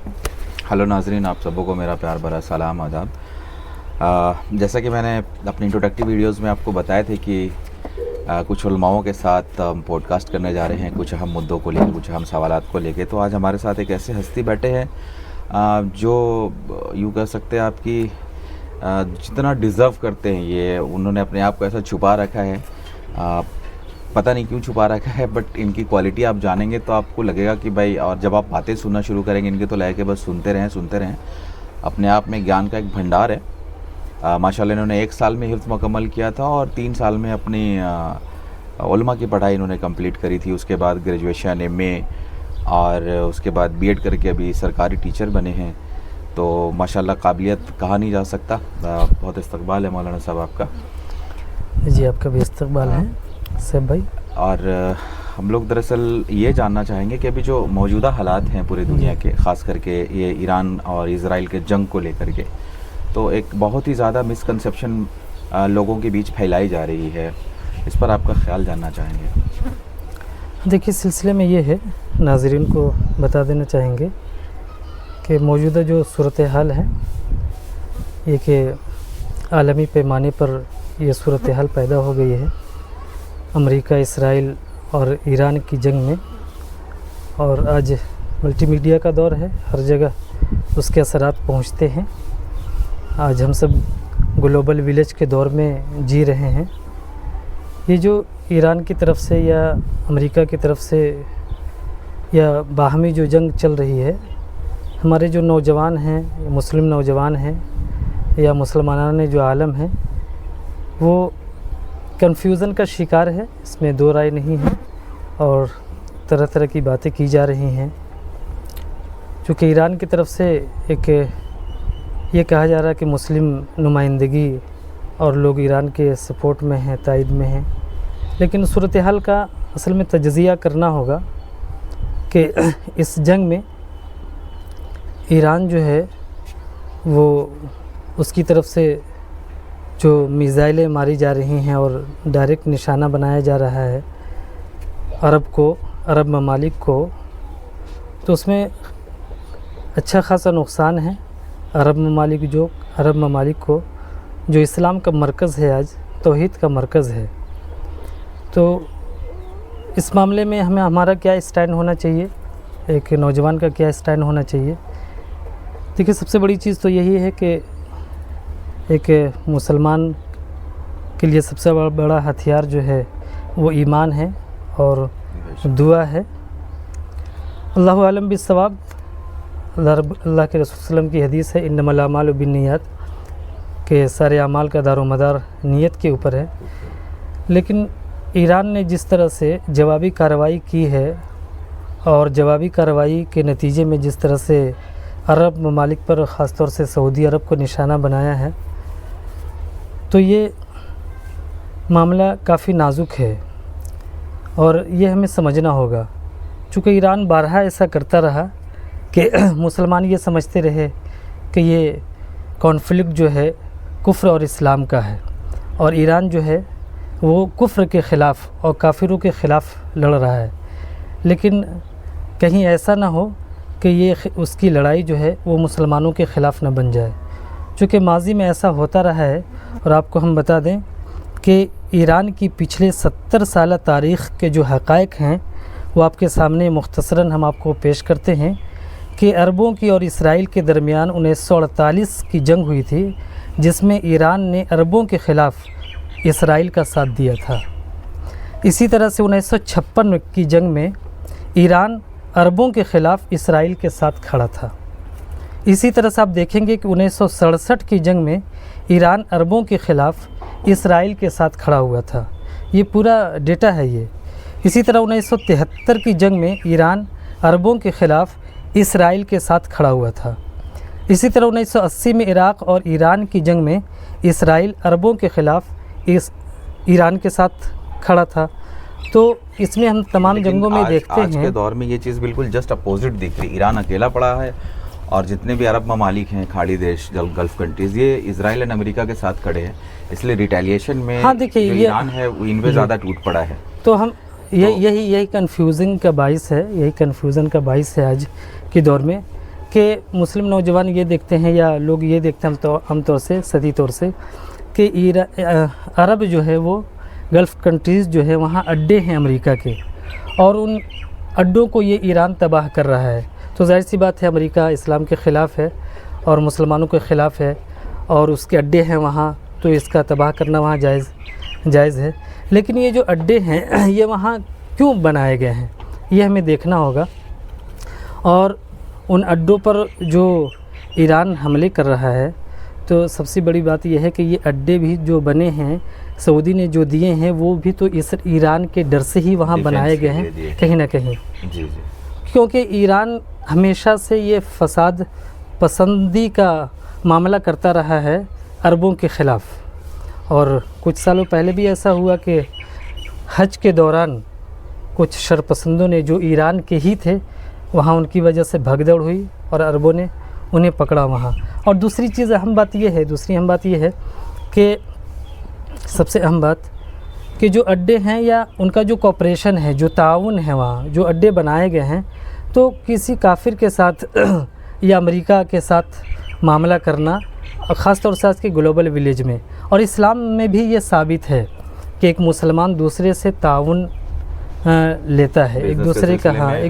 Hello नाजरीन, आप सबों को मेरा प्यार भरा सलाम आदाब। जैसा कि मैंने अपनी इंट्रोडक्टिव वीडियोस में आपको बताए थे कि कुछ उलमाओं के साथ हम पॉडकास्ट करने जा रहे हैं, कुछ अहम मुद्दों को लेकर, कुछ अहम सवालात को लेकर। तो आज हमारे साथ एक ऐसे हस्ती बैठे हैं जो यूँ कह सकते हैं आपकी जितना डिज़र्व करते हैं, ये उन्होंने अपने आप को ऐसा छुपा रखा है। पता नहीं क्यों छुपा रखा है, बट इनकी क्वालिटी आप जानेंगे तो आपको लगेगा कि भाई, और जब आप बातें सुनना शुरू करेंगे इनके तो लगे बस सुनते रहें। अपने आप में ज्ञान का एक भंडार है। माशाल्लाह इन्होंने 1 साल में हिफ्ज़ मुकम्मल किया था और 3 साल में अपनी उलमा की पढ़ाई इन्होंने कंप्लीट करी थी। उसके बाद ग्रेजुएशन, MA और उसके बाद BEd करके अभी सरकारी टीचर बने हैं। तो माशाल्लाह काबिलियत कहा नहीं जा सकता। बहुत इस्तकबाल है मौलाना साहब आपका। जी, आपका भी इस्तकबाल है सब भाई। और हम लोग दरअसल ये जानना चाहेंगे कि अभी जो मौजूदा हालात हैं पूरी दुनिया के, ख़ास करके ये ईरान और इज़राइल के जंग को लेकर के, तो एक बहुत ही ज़्यादा मिसकंसेप्शन लोगों के बीच फैलाई जा रही है। इस पर आपका ख्याल जानना चाहेंगे। देखिए, सिलसिले में ये है, नाज़रीन को बता देना चाहेंगे कि मौजूदा जो सूरत हाल है ये कि आलमी पैमाने पर ये सूरत हाल पैदा हो गई है अमेरिका, इसराइल और ईरान की जंग में। और आज मल्टीमीडिया का दौर है, हर जगह उसके असरात पहुंचते हैं। आज हम सब ग्लोबल विलेज के दौर में जी रहे हैं। ये जो ईरान की तरफ से या अमेरिका की तरफ से या बाहमी जो जंग चल रही है, हमारे जो नौजवान हैं, मुस्लिम नौजवान हैं या मुसलमानान जो आलम हैं, वो कन्फ्यूज़न का शिकार है, इसमें दो राय नहीं है। और तरह तरह की बातें की जा रही हैं। चूँकि ईरान की तरफ से एक ये कहा जा रहा है कि मुस्लिम नुमाइंदगी और लोग ईरान के सपोर्ट में हैं, तायद में हैं। लेकिन सूरत हाल का असल में तजज़िया करना होगा कि इस जंग में ईरान जो है वो उसकी तरफ से जो मिज़ाइलें मारी जा रही हैं और डायरेक्ट निशाना बनाया जा रहा है अरब ममालिक को, तो उसमें अच्छा खासा नुकसान है अरब ममालिक को, जो इस्लाम का मरकज़ है, आज तौहीद का मरकज़ है। तो इस मामले में हमें हमारा क्या स्टैंड होना चाहिए, एक नौजवान का क्या स्टैंड होना चाहिए। देखिए, सबसे बड़ी चीज़ तो यही है कि एक मुसलमान के लिए सबसे बड़ा हथियार जो है वो ईमान है और दुआ है। अल्लाहु आलम बिस्सवाब। अल्लाह के रसूल सल्लल्लाहु अलैहि वसल्लम की हदीस है, इन्नमल अमालु बिन्नियात, के सारे अमाल का दारोमदार नीयत के ऊपर है। लेकिन ईरान ने जिस तरह से जवाबी कार्रवाई की है और जवाबी कार्रवाई के नतीजे में जिस तरह से अरब ममालिक पर ख़ास तौर से सऊदी अरब को निशाना बनाया है, तो ये मामला काफ़ी नाजुक है और ये हमें समझना होगा। चूँकि ईरान बारहा ऐसा करता रहा कि मुसलमान ये समझते रहे कि ये कॉन्फ्लिक्ट जो है कुफ्र और इस्लाम का है, और ईरान जो है वो कुफ्र के ख़िलाफ़ और काफिरों के ख़िलाफ़ लड़ रहा है। लेकिन कहीं ऐसा ना हो कि ये उसकी लड़ाई जो है वो मुसलमानों के ख़िलाफ़ न बन जाए। चूँकि माजी में ऐसा होता रहा है। और आपको हम बता दें कि ईरान की पिछले 70 साल तारीख़ के जो हक़ाइक़ हैं वो आपके सामने मुख्तसरन हम आपको पेश करते हैं कि अरबों की और इसराइल के दरमियान 1948 की जंग हुई थी, जिसमें ईरान ने अरबों के ख़िलाफ़ इसराइल का साथ दिया था। इसी तरह से 1956 की जंग में ईरान अरबों के ख़िलाफ़ इसराइल के साथ खड़ा था। इसी तरह से आप देखेंगे कि 1967 की जंग में ईरान अरबों के ख़िलाफ़ इसराइल के साथ खड़ा हुआ था। ये पूरा डेटा है ये। इसी तरह 1973 की जंग में ईरान अरबों के ख़िलाफ़ इसराइल के साथ खड़ा हुआ था। इसी तरह 1980 में इराक़ और ईरान की जंग में इसराइल अरबों के ख़िलाफ़ ईरान के साथ खड़ा था। तो इसमें हम तमाम जंगों में देखते हैं, आज के दौर में ये चीज़ बिल्कुल जस्ट अपोजिट दिख रही। ईरान अकेला पड़ा है और जितने भी अरब ममालिक हैं, खाड़ी देश, गल्फ़ कंट्रीज़, ये इजराइल और अमेरिका के साथ खड़े हैं। इसलिए रिटेलिएशन में हाँ देखिए, ये ईरान है वो इन पे ज़्यादा टूट पड़ा है। तो हम यही कन्फ्यूज़न का बाइस है, यही कन्फ्यूज़न का बाइस है आज के दौर में। कि मुस्लिम नौजवान ये देखते हैं या लोग ये देखते हैं आमतौर से सदी तौर से कि अरब जो है वो गल्फ़ कंट्रीज़ जो है वहाँ अड्डे हैं अमेरिका के, और उन अड्डों को ये ईरान तबाह कर रहा है। तो जाहिर सी बात है अमेरिका इस्लाम के ख़िलाफ़ है और मुसलमानों के ख़िलाफ़ है और उसके अड्डे हैं वहाँ, तो इसका तबाह करना वहाँ जायज़ है। लेकिन ये जो अड्डे हैं ये वहाँ क्यों बनाए गए हैं ये हमें देखना होगा। और उन अड्डों पर जो ईरान हमले कर रहा है, तो सबसे बड़ी बात यह है कि ये अड्डे भी जो बने हैं सऊदी ने जो दिए हैं वो भी तो इस ईरान के डर से ही वहाँ बनाए गए हैं कहीं ना कहीं। जी। क्योंकि ईरान हमेशा से ये फसाद पसंदी का मामला करता रहा है अरबों के ख़िलाफ़। और कुछ सालों पहले भी ऐसा हुआ कि हज के दौरान कुछ शरपसंदों ने जो ईरान के ही थे वहाँ उनकी वजह से भगदड़ हुई और अरबों ने उन्हें पकड़ा वहाँ। और दूसरी अहम बात यह है कि सबसे अहम बात कि जो अड्डे हैं या उनका जो कॉपरेशन है, जो ताउन है, वहाँ जो अड्डे बनाए गए हैं, तो किसी काफिर के साथ या अमेरिका के साथ मामला करना, ख़ास तौर से आज के ग्लोबल विलेज में और इस्लाम में भी ये साबित है कि एक मुसलमान दूसरे से ताउन लेता है, एक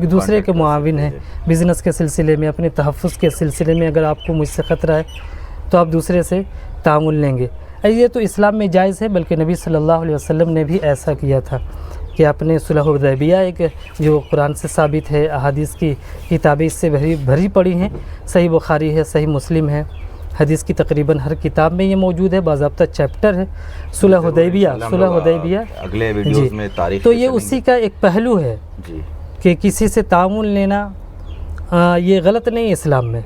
दूसरे के मुआविन है बिज़नेस के सिलसिले में, अपने तहफ़्फ़ुज़ के सिलसिले में। अगर आपको मुझसे ख़तरा है तो आप दूसरे से ताउन लेंगे। ये तो इस्लाम में जायज़ है, बल्कि नबी सल्लल्लाहु अलैहि वसल्लम ने भी ऐसा किया था कि आपने सुलह हुदैबिया, एक जो कुरान से साबित है, अहादीस की किताबें इससे भरी पड़ी हैं, सही बुखारी है, सही मुस्लिम है, हदीस की तकरीबन हर किताब में ये मौजूद है, बाज़ाब्ता चैप्टर है सुलह हुदैबिया। अगले वीडियोस में तारीख तो ये उसी का एक पहलू है कि किसी से ताउन लेना ये गलत नहीं है इस्लाम में।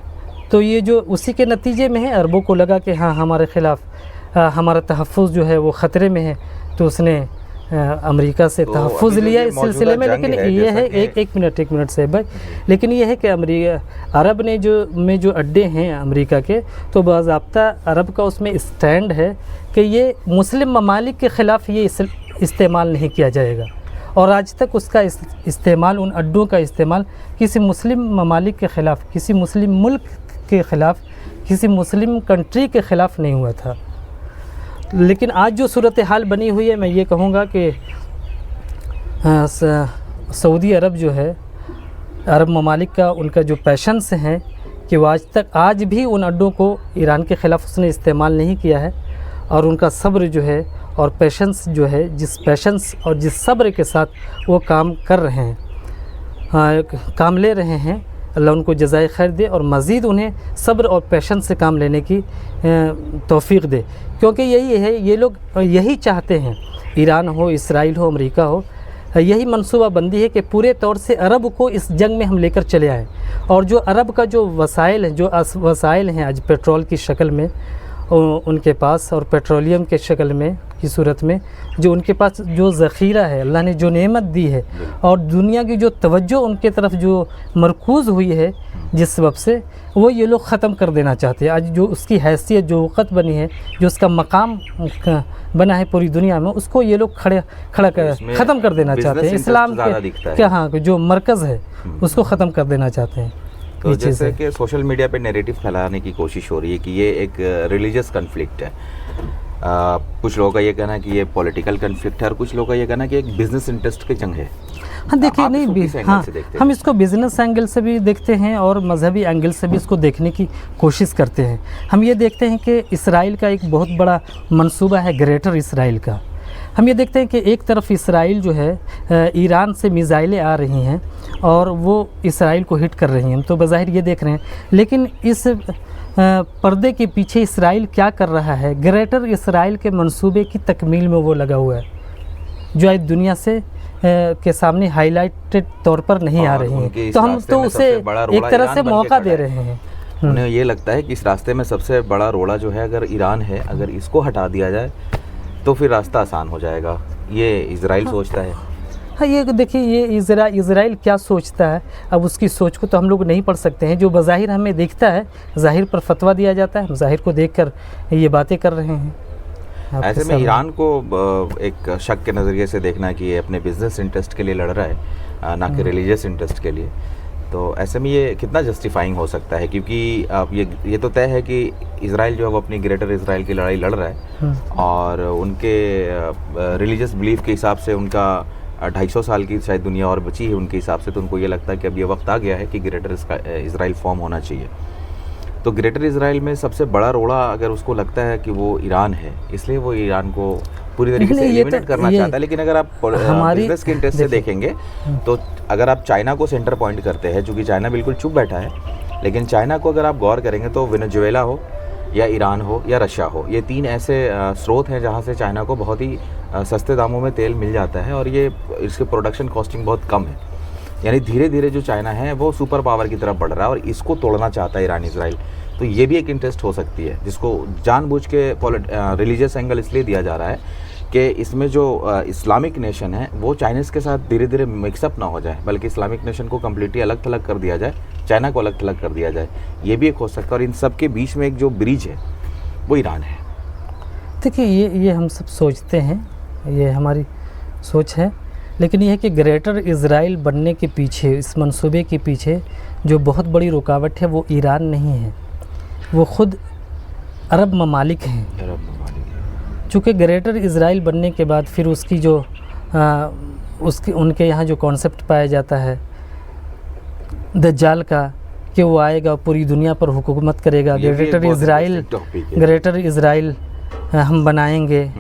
तो ये जो उसी के नतीजे में है, अरबों को लगा कि हाँ हमारे ख़िलाफ़ हमारा तहफ़्फ़ुज़ जो है वो ख़तरे में है, तो उसने अमेरिका से तहफ़्फ़ुज़ लिया इस सिलसिले में। लेकिन ये है एक मिनट से भाई, लेकिन ये है कि अरब ने जो अड्डे हैं अमेरिका के, तो बाज़ाब्ता अरब का उसमें स्टैंड है कि ये मुस्लिम ममालिक के ख़िलाफ़ ये इस्तेमाल नहीं किया जाएगा। और आज तक उसका इस्तेमाल, उन अड्डों का इस्तेमाल किसी मुस्लिम ममालिक के ख़िलाफ़, किसी मुस्लिम मुल्क के ख़िलाफ़, किसी मुस्लिम कंट्री के ख़िलाफ़ नहीं हुआ था। लेकिन आज जो सूरत हाल बनी हुई है, मैं ये कहूँगा कि सऊदी अरब जो है, अरब ममालिक का उनका जो पैशंस है कि वो आज भी उन अड्डों को ईरान के ख़िलाफ़ उसने इस्तेमाल नहीं किया है। और उनका सब्र जो है और पैशंस जो है, जिस पैशंस और जिस सब्र के साथ वो काम कर रहे हैं, काम ले रहे हैं, अल्लाह उनको जज़ाए खैर दे और मज़ीद उन्हें सब्र और पैशन से काम लेने की तौफ़ीक़ दे। क्योंकि यही है, ये लोग यही चाहते हैं, ईरान हो, इसराइल हो, अमेरिका हो, यही मनसूबा बंदी है कि पूरे तौर से अरब को इस जंग में हम लेकर चले आएँ। और जो अरब का जो वसाइल है, जो वसाइल हैं आज पेट्रोल की शक्ल में उनके पास और पेट्रोलियम के शक्ल में की सूरत में जो उनके पास जो ज़ख़ीरा है, अल्लाह ने जो नेमत दी है और दुनिया की जो तवज्जो उनके तरफ जो मरकूज़ हुई है जिस सबब से, वो ये लोग ख़त्म कर देना चाहते हैं। आज जो उसकी हैसियत, जो वक़्त बनी है, जो उसका मकाम बना है पूरी दुनिया में, उसको ये लोग खड़ा कर ख़त्म कर देना चाहते हैं। इस्लाम के क्या, हाँ, जो मरकज़ है उसको ख़त्म कर देना चाहते हैं। तो जैसे कि सोशल मीडिया पे नैरेटिव फैलाने की कोशिश हो रही है कि ये एक रिलीजियस कन्फ्लिक्ट है, कुछ लोगों का ये कहना है कि ये पॉलिटिकल कन्फ्लिक्ट है और कुछ लोगों का ये कहना है कि एक बिजनेस इंटरेस्ट की जंग है। हाँ देखिए, नहीं, हाँ, हम इसको बिज़नेस एंगल से भी देखते हैं और मजहबी एंगल से भी इसको देखने की कोशिश करते हैं। हम ये देखते हैं कि इसराइल का एक बहुत बड़ा मंसूबा है, ग्रेटर इसराइल का। हम ये देखते हैं कि एक तरफ इसराइल जो है ईरान से मिज़ाइलें आ रही हैं और वो इसराइल को हिट कर रही हैं, तो बज़ाहिर ये देख रहे हैं। लेकिन इस पर्दे के पीछे इसराइल क्या कर रहा है, ग्रेटर इसराइल के मंसूबे की तकमील में वो लगा हुआ है, जो आज दुनिया से के सामने हाईलाइटेड तौर पर नहीं आ रही हैं। तो हम तो उसे एक तरह से मौका दे रहे हैं। उन्हें ये लगता है कि इस रास्ते में सबसे बड़ा रोड़ा जो है अगर ईरान है, अगर इसको हटा दिया जाए तो फिर रास्ता आसान हो जाएगा, ये इजराइल सोचता है। हाँ, ये देखिए, ये इजराइल क्या सोचता है, अब उसकी सोच को तो हम लोग नहीं पढ़ सकते हैं। जो बज़ाहिर हमें दिखता है, ज़ाहिर पर फतवा दिया जाता है, हम ज़ाहिर को देखकर ये बातें कर रहे हैं। ऐसे में ईरान को एक शक के नज़रिए से देखना कि ये अपने बिजनेस इंटरेस्ट के लिए लड़ रहा है, ना कि रिलीजियस इंटरेस्ट के लिए, तो ऐसे में ये कितना जस्टिफाइंग हो सकता है, क्योंकि ये तो तय है कि इज़राइल जो है वो अपनी ग्रेटर इज़राइल की लड़ाई लड़ रहा है और उनके रिलीजियस बिलीफ के हिसाब से उनका 250 साल की शायद दुनिया और बची है उनके हिसाब से, तो उनको ये लगता है कि अब ये वक्त आ गया है कि ग्रेटर इज़राइल फॉर्म होना चाहिए। तो ग्रेटर इज़राइल में सबसे बड़ा रोड़ा अगर उसको लगता है कि वो ईरान है, इसलिए वो ईरान को पूरी तरीके से एलिमिनेट करना चाहता है। लेकिन अगर आप बिजनेस के इंटरेस्ट से देखेंगे तो अगर आप चाइना को सेंटर पॉइंट करते हैं, चूँकि चाइना बिल्कुल चुप बैठा है, लेकिन चाइना को अगर आप गौर करेंगे तो वेनेजुएला हो या ईरान हो या रशिया हो, ये 3 ऐसे स्रोत हैं जहाँ से चाइना को बहुत ही सस्ते दामों में तेल मिल जाता है और ये इसके प्रोडक्शन कॉस्टिंग बहुत कम है। यानी धीरे धीरे जो चाइना है वो सुपर पावर की तरफ बढ़ रहा है और इसको तोड़ना चाहता है ईरान इज़राइल। तो ये भी एक इंटरेस्ट हो सकती है जिसको जानबूझ के रिलीजियस एंगल इसलिए दिया जा रहा है कि इसमें जो इस्लामिक नेशन है वो चाइनीज़ के साथ धीरे धीरे मिक्सअप ना हो जाए, बल्कि इस्लामिक नेशन को कम्प्लीटली अलग थलग कर दिया जाए, चाइना को अलग थलग कर दिया जाए। ये भी एक हो सकता है और इन सब के बीच में एक जो ब्रिज है वो ईरान है। देखिए ये हम सब सोचते हैं, ये हमारी सोच है, लेकिन ये है कि ग्रेटर इज़राइल बनने के पीछे, इस मंसूबे के पीछे जो बहुत बड़ी रुकावट है वो ईरान नहीं है, वो ख़ुद अरब ममालिक हैं। चूँकि ग्रेटर इज़राइल बनने के बाद फिर उसकी जो उनके यहाँ जो कॉन्सेप्ट पाया जाता है दज्जाल का, कि वो आएगा पूरी दुनिया पर हुकूमत करेगा, ग्रेटर इज़राइल हम बनाएंगे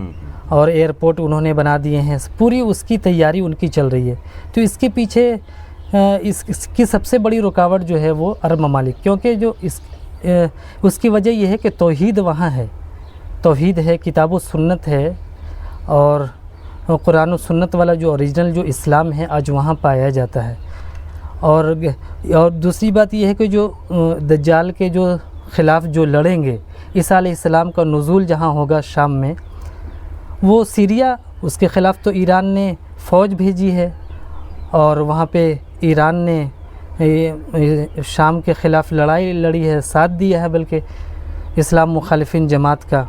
और एयरपोर्ट उन्होंने बना दिए हैं, पूरी उसकी तैयारी उनकी चल रही है। तो इसके पीछे इसकी सबसे बड़ी रुकावट जो है वो अरब ममालिक, क्योंकि जो उसकी वजह यह है कि तौहीद वहाँ है, तौहीद है, किताब व सुन्नत है और कुरान व सुन्नत वाला जो ओरिजिनल जो इस्लाम है आज वहाँ पाया जाता है। और दूसरी बात यह है कि जो दज्जाल के जो ख़िलाफ़ जो लड़ेंगे, ईसा अलैहिस्सलाम का नुज़ूल जहाँ होगा शाम में, वो सीरिया, उसके ख़िलाफ़ तो ईरान ने फ़ौज भेजी है और वहाँ पे ईरान ने शाम के ख़िलाफ़ लड़ाई लड़ी है, साथ दिया है बल्कि इस्लाम मुखालिफिन जमात का।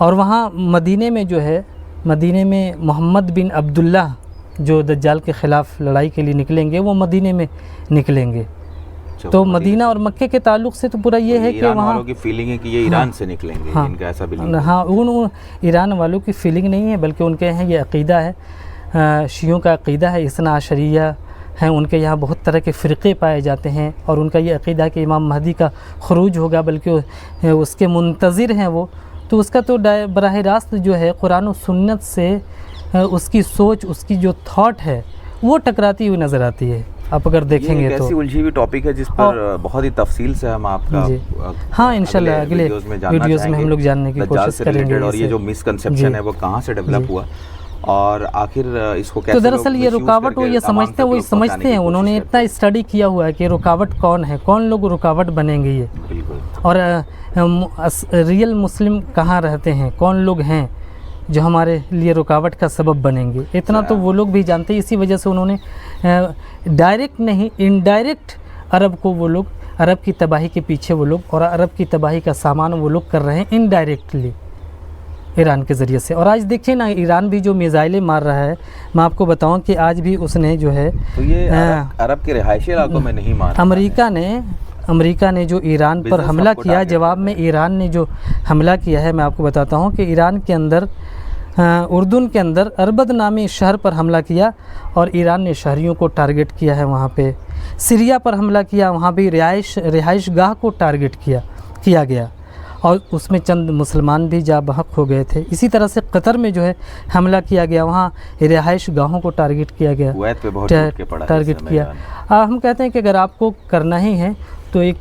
और वहाँ मदीने में जो है, मदीने में मोहम्मद बिन अब्दुल्ला जो दज्जाल के ख़िलाफ़ लड़ाई के लिए निकलेंगे वो मदीने में निकलेंगे। तो मदीना और मक्के के ताल्लुक़ से तो पूरा ये है कि वहाँ वालों की फीलिंग है कि ये ईरान से निकलेंगे। हाँ, इनका ऐसा बिलीव। हाँ, उन ईरान वालों की फीलिंग नहीं है, बल्कि उनके यहाँ ये अक़ीदा है, शियों का अक़ीदा है, इस्ना अशरिया हैं, उनके यहाँ बहुत तरह के फ़िरक़े पाए जाते हैं और उनका ये अक़ीदा है कि इमाम महदी का ख़ुरूज होगा, बल्कि उसके मुंतज़िर हैं वो। तो उसका तो बराह रास्त जो है कुरान और सुन्नत से उसकी सोच, उसकी जो थॉट है वो टकराती हुई नज़र आती है। आप अगर देखेंगे तो ऐसी उलझी हुई टॉपिक है जिस पर बहुत ही तफसील से हम आपका हाँ इंशाल्लाह अगले वीडियोज़ में हम लोग जानने की कोशिश करेंगे और ये जो मिसकंसेप्शन है वो कहाँ से डेवलप हुआ और आखिर इसको कैसे। तो दरअसल ये रुकावट वो ये समझते हैं, उन्होंने इतना स्टडी किया हुआ है कि रुकावट कौन है, कौन लोग रुकावट बनेंगे ये, और रियल मुस्लिम कहाँ रहते हैं, कौन लोग हैं जो हमारे लिए रुकावट का सबब बनेंगे। इतना तो वो लोग भी जानते हैं, इसी वजह से उन्होंने डायरेक्ट नहीं इनडायरेक्ट अरब को वो लोग, अरब की तबाही के पीछे वो लोग, और अरब की तबाही का सामान वो लोग कर रहे हैं इनडायरेक्टली ईरान के ज़रिए से। और आज देखिए ना, ईरान भी जो मिज़ाइलें मार रहा है, मैं आपको बताऊं कि आज भी उसने जो है तो ये अरब के रिहायशी इलाकों में नहीं मारा। अमेरिका ने जो ईरान पर हमला किया, जवाब में ईरान ने जो हमला किया है, मैं आपको बताता हूं कि ईरान के अंदर उर्दून के अंदर अरबद नामी शहर पर हमला किया और ईरान ने शहरियों को टारगेट किया है। वहाँ पे सीरिया पर हमला किया, वहाँ भी रिहाइश गाह को टारगेट किया गया और उसमें चंद मुसलमान भी जा बहक हो गए थे। इसी तरह से कतर में जो है हमला किया गया, वहाँ रिहाइश गाहों को टारगेट किया गया, टारगेट किया। हम कहते हैं कि अगर आपको करना ही है तो एक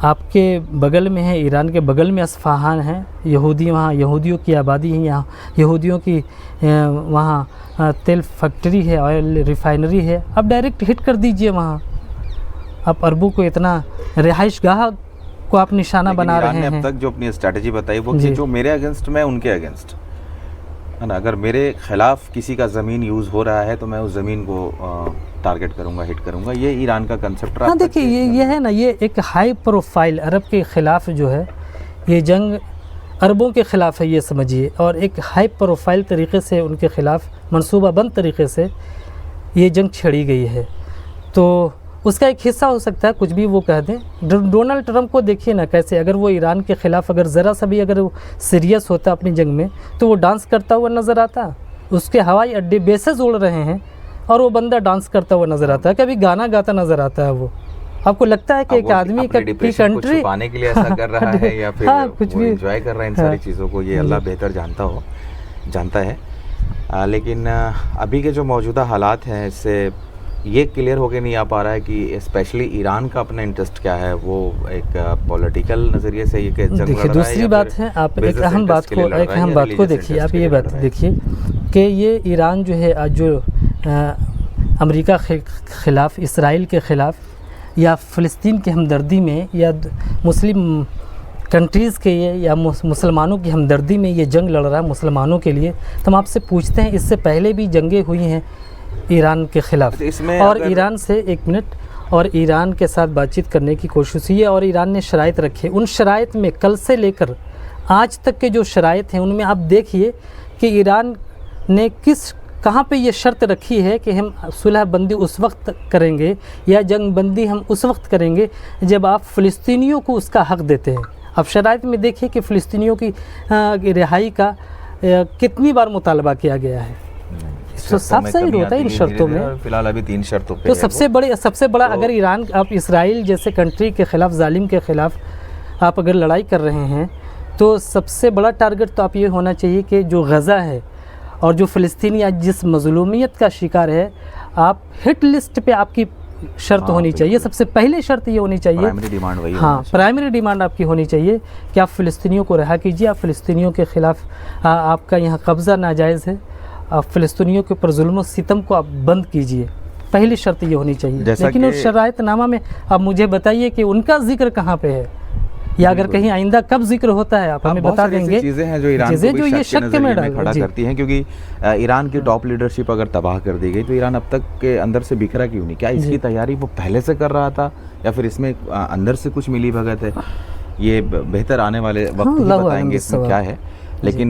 आपके बगल में है, ईरान के बगल में अस्फहान है, वहाँ यहूदियों की आबादी है, यहाँ यहूदियों की वहाँ तेल फैक्ट्री है, ऑयल रिफाइनरी है, आप डायरेक्ट हिट कर दीजिए वहाँ। आप अरबों को इतना रिहाइश गाह को आप निशाना बना रहे हैं। अब तक जो अपनी स्ट्रैटेजी बताई वो कि जो मेरे अगेंस्ट मैं उनके अगेंस्ट है ना, अगर मेरे ख़िलाफ़ किसी का ज़मीन यूज़ हो रहा है तो मैं उस ज़मीन को टारगेट करूंगा, हिट करूंगा। ये ईरान का कंसेप्ट रहा। हाँ देखिए, ये है ना, ये एक हाई प्रोफाइल अरब के ख़िलाफ़ जो है ये जंग अरबों के ख़िलाफ़ है, ये समझिए, और एक हाई प्रोफाइल तरीक़े से उनके ख़िलाफ़ मनसूबाबंद तरीक़े से ये जंग छेड़ी गई है। तो उसका एक हिस्सा हो सकता है, कुछ भी वो कह दें। डोनाल्ड ट्रंप को देखिए ना कैसे, अगर वो ईरान के ख़िलाफ़ अगर ज़रा सा भी अगर वो सीरियस होता अपनी जंग में, तो वो डांस करता हुआ नज़र आता। उसके हवाई अड्डे बेसेस उड़ रहे हैं और वो बंदा डांस करता हुआ नज़र आता है, कभी गाना गाता नज़र आता है। वो आपको लगता है कि एक आदमी की कंट्री छुपाने के लिए ऐसा कर रहा है या फिर कुछ भी एंजॉय कर रहा है इन सारी चीज़ों को, ये अल्लाह बेहतर जानता है। लेकिन अभी के जो मौजूदा हालात हैं, इससे ये क्लियर होके नहीं आ पा रहा है कि स्पेशली ईरान का अपना इंटरेस्ट क्या है। वो एक पॉलिटिकल नज़रिए से ये जंग लड़ रहा है। दूसरी बात है, आप एक अहम बात को देखिए, आप ये बात देखिए कि ये ईरान जो है आज जो अमेरिका के ख़िलाफ़, इसराइल के ख़िलाफ़ या फ़लस्तीन की हमदर्दी में या मुस्लिम कंट्रीज़ के या मुसलमानों की हमदर्दी में ये जंग लड़ रहा है मुसलमानों के लिए। तो हम आपसे पूछते हैं, इससे पहले भी जंगें हुई हैं ईरान के ख़िलाफ़, और ईरान से और ईरान के साथ बातचीत करने की कोशिश हुई है और ईरान ने शराइत रखे। उन शराइत में कल से लेकर आज तक के जो शराइत हैं उनमें आप देखिए कि ईरान ने कहाँ पे ये शर्त रखी है कि हम सुलह बंदी उस वक्त करेंगे या जंग बंदी हम उस वक्त करेंगे जब आप फ़लस्तीनियों को उसका हक़ देते हैं। अब शराइत में देखिए कि फ़लस्तीनियों की रिहाई का कितनी बार मुतालबा किया गया है। तो साफ सही होता है इन शर्तों में। फिलहाल अभी 3 शर्तों पे तो सबसे बड़ा अगर ईरान, आप इसराइल जैसे कंट्री के ख़िलाफ़, जालिम के ख़िलाफ़ आप अगर लड़ाई कर रहे हैं, तो सबसे बड़ा टारगेट तो आप ये होना चाहिए कि जो गज़ा है और जो फ़लस्तीनी आज जिस मज़लूमियत का शिकार है, आप हिट लिस्ट पे आपकी शर्त होनी चाहिए। सबसे पहले शर्त ये होनी चाहिए, प्राइमरी डिमांड वही प्राइमरी डिमांड आपकी होनी चाहिए कि आप फ़लस्तीनियों को रिहा कीजिए। आप फ़लस्तीनियों के ख़िलाफ़ आपका यहाँ कब्ज़ा नाजायज़ है, आप फ़लस्तीनियों के ऊपर जुल्म और सितम को आप बंद कीजिए। पहली शर्त ये होनी चाहिए। लेकिन उस शराइतनामा में आप मुझे बताइए कि उनका जिक्र कहाँ पे है, या अगर कहीं आइंदा कब जिक्र होता है आप हमें बता देंगे। चीज़ें हैं जो ईरान को ये शक में खड़ा करती हैं, क्योंकि ईरान की टॉप लीडरशिप अगर तबाह कर दी गई तो ईरान अब तक के अंदर से बिखरा क्यों नहीं? क्या इसकी तैयारी वो पहले से कर रहा था या फिर इसमें अंदर से कुछ मिली भगत है? ये बेहतर आने वाले वक्त ही बताएंगे इसमें क्या है। लेकिन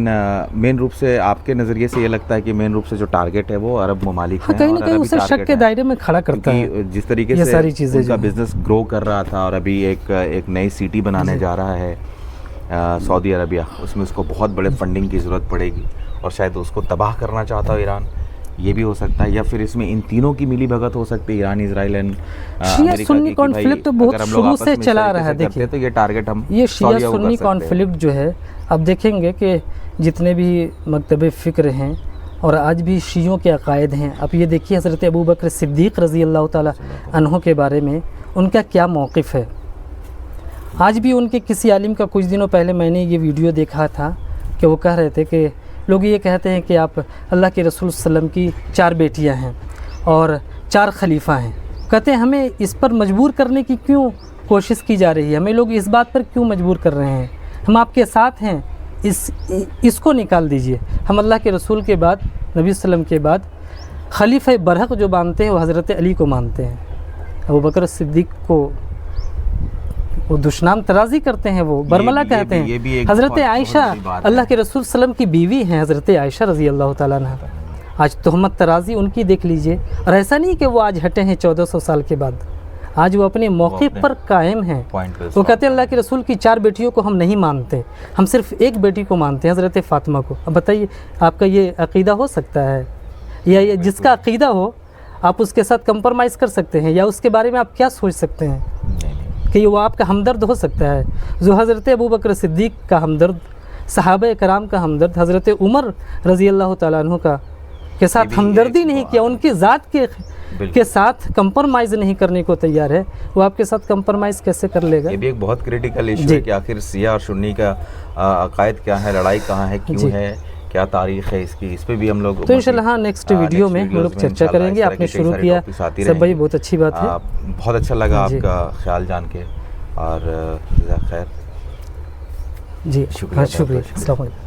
मेन रूप से आपके नज़रिए से ये लगता है कि मेन रूप से जो टारगेट है वो अरब ममालिक हैं, कहीं ना कहीं उसे शक के दायरे में खड़ा करता है। जिस तरीके से सारी चीज़ें उनका बिजनेस ग्रो कर रहा था और अभी एक नई सिटी बनाने जा रहा है सऊदी अरबिया, उसमें उसको बहुत बड़े फंडिंग की ज़रूरत पड़ेगी और शायद उसको तबाह करना चाहता हो ईरान, ये भी हो सकता है। या फिर इसमें इन तीनों की मिली भगत हो सकती है, Iran, Israel and America Sunni conflict बहुत शुरू से चला रहा है। देखिए तो ये टारगेट हम ये शिया सुन्नी कॉन्फ्लिक्ट जो है, अब देखेंगे कि जितने भी मकतब फ़िक्र हैं और आज भी शियों के अकायद हैं, अब ये देखिए हज़रत अबू बकर सिद्दीक़ रज़ी अल्लाह ताला अन्हो के बारे में उनका क्या मौक़िफ़ है। आज भी उनके किसी आलिम का, कुछ दिनों पहले मैंने ये वीडियो देखा था कि वो कह रहे थे कि लोग ये कहते हैं कि आप अल्लाह के रसूल सल्लम की 4 बेटियां हैं और 4 खलीफा हैं। कहते हैं हमें इस पर मजबूर करने की क्यों कोशिश की जा रही है, हमें लोग इस बात पर क्यों मजबूर कर रहे हैं, हम आपके साथ हैं, इसको निकाल दीजिए। हम अल्लाह के रसूल के बाद, नबी सल्लम के बाद खलीफा बरहक जो मानते हैं वो हज़रत अली को मानते हैं। अबू बकर सिद्दीक़ को वो दुश्मन तराजी करते हैं, वो बरमला कहते हैं। हज़रत आयशा अल्लाह के रसूल सल्लम की बीवी हैं, हज़रत आयशा रज़ी अल्लाह ताला अन्हा, आज तोहमत तराजी उनकी देख लीजिए। और ऐसा नहीं कि वो आज हटे हैं 1400 साल के बाद, आज वो अपने मौके पर कायम हैं। वो कहते हैं अल्लाह के रसूल की 4 बेटियों को हम नहीं मानते, हम सिर्फ एक बेटी को मानते हैं, हज़रत फ़ातिमा को। अब बताइए आपका ये अक़ीदा हो सकता है, या जिसका अक़ीदा हो आप उसके साथ कंप्रोमाइज़ कर सकते हैं, या उसके बारे में आप क्या सोच सकते हैं कि वो आपका हमदर्द हो सकता है? जो हज़रत अबू बकर सिद्दीक़ का हमदर्द, सहाबा कराम का हमदर्द, हज़रत उमर रज़ी अल्लाह ताला अन्हु का के साथ हमदर्दी नहीं किया, उनकी ज़ात के साथ कंप्रोमाइज़ नहीं करने को तैयार है, वो आपके साथ कंप्रोमाइज़ कैसे कर लेगा? ये भी एक बहुत क्रिटिकल इशू है कि आखिर शिया और सुन्नी का अकायद क्या है, लड़ाई कहाँ है, क्यों है, क्या तारीख़ है इसकी, इस पे भी हम लोग तो इंशाल्लाह हाँ नेक्स्ट वीडियो में हम लोग चर्चा करेंगे। आपने शुरू किया सब भाई, बहुत अच्छी बात है, बहुत अच्छा लगा आपका ख्याल जान के, और खैर जी शुक्रिया।